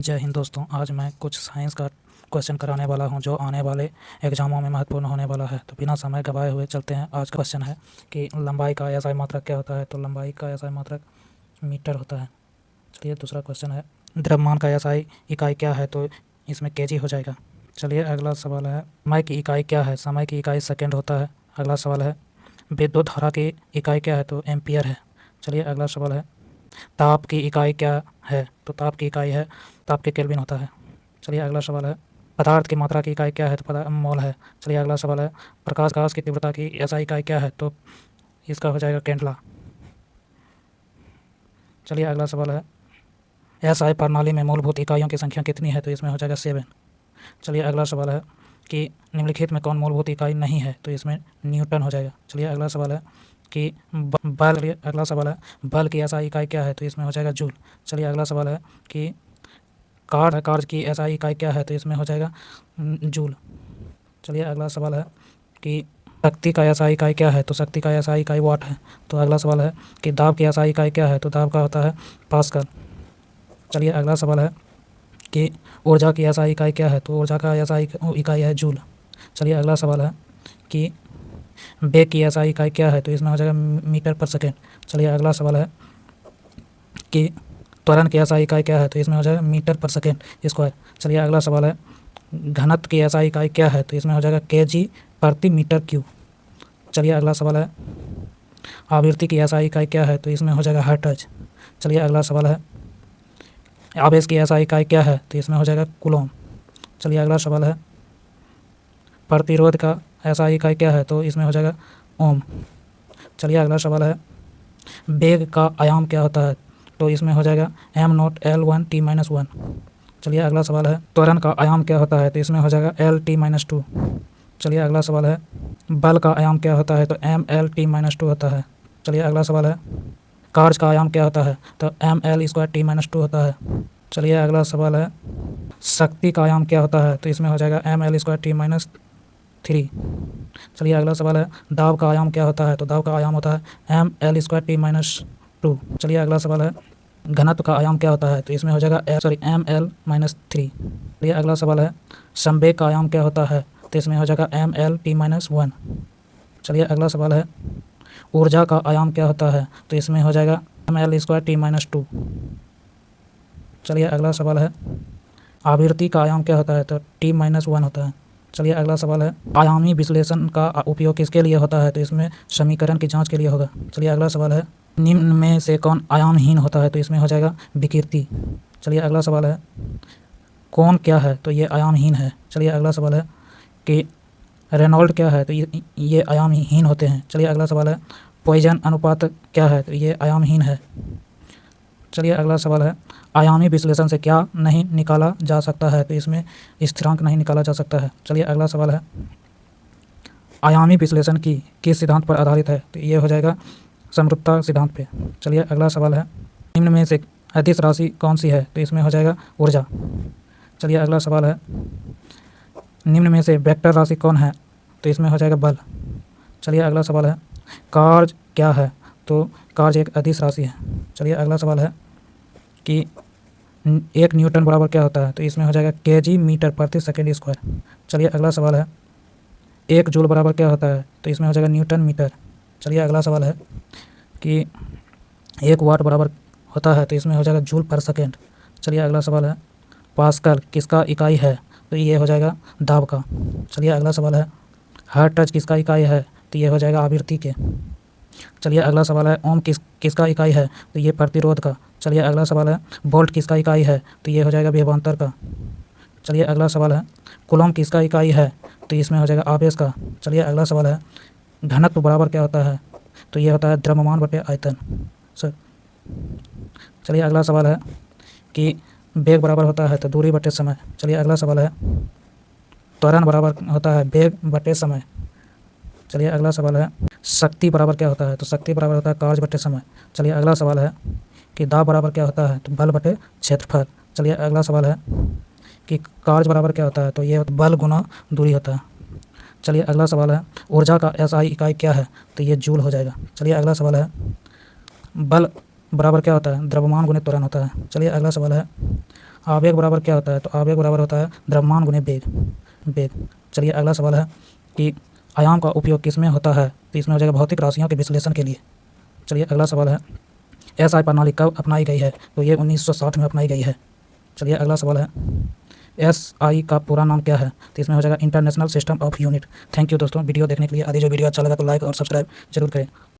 जय हिंद दोस्तों, आज मैं कुछ साइंस का क्वेश्चन कराने वाला हूं जो आने वाले एग्जामों में महत्वपूर्ण होने वाला है। तो बिना समय गवाए हुए चलते हैं। आज का क्वेश्चन है कि लंबाई का एसआई मात्रक क्या होता है। तो लंबाई का एसआई मात्रक मीटर होता है। चलिए, दूसरा क्वेश्चन है द्रव्यमान का एसआई इकाई क्या है। तो इसमें केजी हो जाएगा। चलिए, अगला सवाल है समय की इकाई क्या है। समय की इकाई सेकेंड होता है। अगला सवाल है विद्युत धारा की इकाई क्या है। तो एम्पियर है। चलिए, अगला सवाल है ताप की इकाई क्या है। तो ताप की इकाई है ताप के केल्विन होता है। चलिए, अगला सवाल है पदार्थ की मात्रा की इकाई क्या है। तो मोल है। चलिए, अगला सवाल है प्रकाश की तीव्रता की एसआई इकाई क्या है। तो इसका हो जाएगा कैंडला। चलिए, अगला सवाल है एसआई प्रणाली में मूलभूत इकाइयों की संख्या कितनी है। तो इसमें हो जाएगा 7। चलिए, अगला सवाल है कि निम्नलिखित में कौन मूलभूत इकाई नहीं है। तो इसमें न्यूटन हो जाएगा। चलिए, अगला सवाल है कि अगला सवाल है बल की एसआई इकाई क्या है। तो इसमें हो जाएगा जूल। चलिए, अगला सवाल है कि कार्य की एसआई इकाई क्या है। तो इसमें हो जाएगा जूल। चलिए, अगला सवाल है कि शक्ति का एसआई इकाई क्या है। तो शक्ति का एसआई इकाई वाट है। तो अगला सवाल है कि दाब की एसआई इकाई क्या है। तो दाब का होता है पास्कल। चलिए, अगला सवाल है कि ऊर्जा की एसआई इकाई क्या है। तो ऊर्जा का एसआई इकाई है जूल। चलिए, अगला सवाल है कि वेग की एसआई इकाई क्या है। तो इसमें हो जाएगा मीटर पर सेकेंड। चलिए, अगला सवाल है कि त्वरण की एसआई इकाई क्या है। तो इसमें हो जाएगा मीटर पर सेकेंड स्क्वायर। चलिए, अगला सवाल है घनत्व की एसआई इकाई क्या है। तो इसमें हो जाएगा केजी प्रति मीटर क्यूब। चलिए, अगला सवाल है आवृत्ति की एसआई इकाई क्या है। तो इसमें हो जाएगा हर्ट्ज। चलिए, अगला सवाल है आवेश की एसआई इकाई क्या है। तो इसमें हो जाएगा कूलॉम। चलिए, अगला सवाल है प्रतिरोध का एसआई इकाई क्या है। तो इसमें हो जाएगा ओम। चलिए, अगला सवाल है वेग का आयाम क्या होता है। तो इसमें हो जाएगा m0 L1 T-1। चलिए, अगला सवाल है त्वरण का आयाम क्या होता है। तो इसमें हो जाएगा L T-2। चलिए, अगला सवाल है बल का आयाम क्या होता है। तो ML T-2 होता है। चलिए, अगला सवाल है कार्य का आयाम क्या होता है। तो ML² T-2 होता है। चलिए, अगला सवाल है शक्ति का आयाम क्या होता है। तो इसमें हो जाएगा ML² T-3। चलिए, अगला सवाल है दाब का आयाम क्या होता है। तो दाब का आयाम होता है ML² T-2। चलिए, अगला सवाल है घनत्व का आयाम क्या होता है। तो इसमें हो जाएगा ML-3। चलिए, अगला सवाल है संवेग का आयाम क्या होता है। तो इसमें हो जाएगा ML-T-1। चलिए, अगला सवाल है ऊर्जा का आयाम क्या होता है। तो इसमें हो जाएगा ML² T-2। चलिए, अगला सवाल है आवृत्ति का आयाम क्या होता है। तो T-1 होता है। चलिए, अगला सवाल है आयामी विश्लेषण का उपयोग किसके लिए होता है। तो इसमें समीकरण की जांच के लिए होगा। चलिए, अगला सवाल है निम्न में से कौन आयामहीन होता है। तो इसमें हो जाएगा विकृति। चलिए, अगला सवाल है कौन क्या है। तो ये आयामहीन है। चलिए, अगला सवाल है कि रेनॉल्ड क्या है। तो ये आयामहीन होते हैं। चलिए, अगला सवाल है पॉइजन अनुपात क्या है। तो ये आयामहीन है। चलिए, अगला सवाल है आयामी विश्लेषण से क्या नहीं निकाला जा सकता है। तो इसमें स्थिरांक नहीं निकाला जा सकता है। चलिए, अगला सवाल है आयामी विश्लेषण की किस सिद्धांत पर आधारित है। तो ये हो जाएगा समरूपता सिद्धांत पे। चलिए, अगला सवाल है निम्न में से अदिश राशि कौन सी है। तो इसमें हो जाएगा ऊर्जा। चलिए, अगला सवाल है निम्न में से वेक्टर राशि कौन है। तो इसमें हो जाएगा बल। चलिए, अगला सवाल है कार्य क्या है। तो कार्य एक अदिश राशि है। चलिए, अगला सवाल है कि 1 न्यूटन बराबर क्या होता है। तो इसमें हो जाएगा केजी मीटर प्रति सेकेंड स्क्वायर। चलिए, अगला सवाल है 1 जूल बराबर क्या होता है। तो इसमें हो जाएगा न्यूटन मीटर। चलिए, अगला सवाल है कि 1 वाट बराबर होता है। तो इसमें हो जाएगा जूल पर सेकेंड। चलिए, अगला सवाल है पास्कल किसका इकाई है। तो ये हो जाएगा दाब का। चलिए, अगला सवाल है हर्ट्ज किसका इकाई है। तो ये हो जाएगा आवृत्ति के। चलिए, अगला सवाल है ओम किसका इकाई है। तो ये प्रतिरोध का। चलिए, अगला सवाल है वोल्ट किसका इकाई है। तो ये हो जाएगा विभवांतर का। चलिए, अगला सवाल है कूलॉम किसका इकाई है। तो इसमें हो जाएगा आवेश का। चलिए, अगला सवाल है घनत्व बराबर क्या होता है। तो ये होता है द्रव्यमान बटे आयतन। सर, चलिए, अगला सवाल है कि वेग बराबर होता है तो दूरी बटे समय। चलिए, अगला सवाल है त्वरण बराबर होता है वेग बटे समय। चलिए, अगला सवाल है शक्ति बराबर क्या होता है। तो शक्ति बराबर होता है कार्य बटे समय। चलिए, अगला सवाल है कि दाब बराबर क्या होता है। तो बल बटे क्षेत्रफल। चलिए, अगला सवाल है कि कार्य बराबर क्या होता है। तो ये बल गुना दूरी होता है। चलिए, अगला सवाल है ऊर्जा का एसआई इकाई क्या है। तो ये जूल हो जाएगा। चलिए, अगला सवाल है बल बराबर क्या होता है। द्रव्यमान गुणित त्वरण होता है। चलिए, अगला सवाल है आवेग बराबर क्या होता है? तो आवेग बराबर होता है द्रव्यमान गुने वेग। चलिए अगला सवाल है कि आयाम का उपयोग किस में होता है? तो इसमें हो जाएगा भौतिक राशियों के विश्लेषण के लिए। चलिए अगला सवाल है SI प्रणाली कब अपनाई गई है? तो ये 1960 में अपनाई गई है। चलिए अगला सवाल है SI का पूरा नाम क्या है? तो इसमें हो जाएगा international system of unit. Thank you दोस्तों वीडियो देखने के लिए। आदि जो वीडियो अच्छा लगा तो लाइक और सब्सक्राइब जरूर करें।